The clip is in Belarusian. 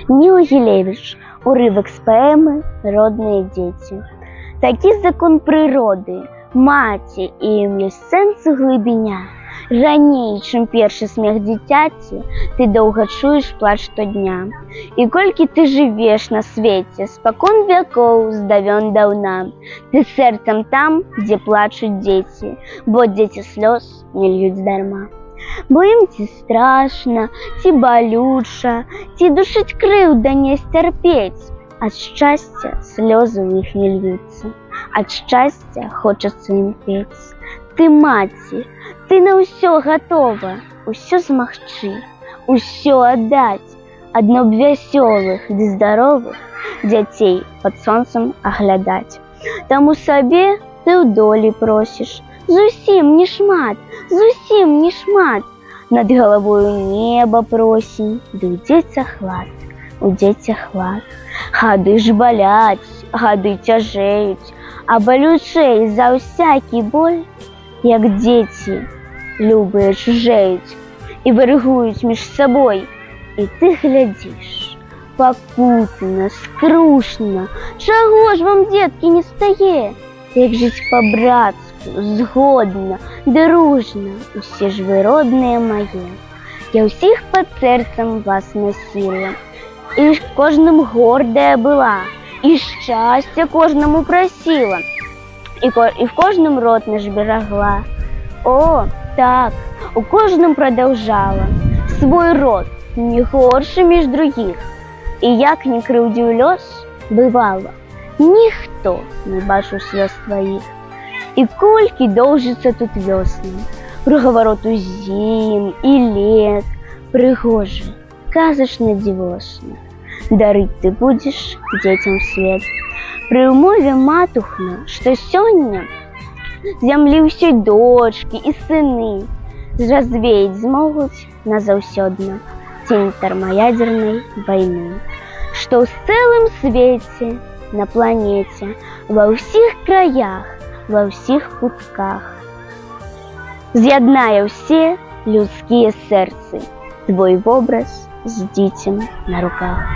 Ніл Гілевіч. Уривок з поеми «Родные дети». Такий закон природи, маті, і їм є сенс у глибиня. Раней, чим перший сміх дитяті, ти довго чуєш плач щодня. І кольки ти живеш на світі, спокон веков, з давен давна, ти серцем там, де плачуть діти, бо діти сльоз не льють здарма. Бо їм ці страшно, ці болюча, ці душить кривда не стерпеть. От щастя сльози у них не льються, от щастя хочеться їм петь. Ти маті, ти на усё готова, усё змагчы, усё отдать, адно б вясёлых ды здоровых дзяцей под сонцем аглядаць. Таму сабе ты ў долі просіш, зусім не шмат, зусім не шмат. Над галавою неба просім, ды ў дзецях лад, у дзецях лад. Гады ж баляць, гады цяжэюць, а балючэй за ўсякі боль, як дзеці любыя чужэюць і варыгуюць між сабой. І ты глядзіш, пакутна, скрушна, чаго ж вам, дзеткі, не стае? Як жыць па-братску, згодна, дружна, усе ж вы родныя мае. Я ўсіх пад сэрцам вас насіла, і кожным гордая была, і шчасця кожнаму прасіла, і в кожным рот наш берагла. О, так, у кожным продолжала свой род, не горшы між других. І як не крыўдзіў лёс, бывала, ніхто не бачыў слёз тваіх. І колькі доўжыцца тут вёсны, кругавароту зім і лет, прыгожа, казачна дзівосна. Дарыць ты будзеш дзецям свет. Пры ўмове матухна, што сёння зямлі ўсёй дочкі і сыны развеяць змогуць назаўсёдна цень тэрмаядзернай вайны, што ў цэлым свеце, на планеце, ва ўсіх краях, ва ўсіх кутках з'яднае ўсе людскія сэрцы твой вобраз з дзіцем на руках.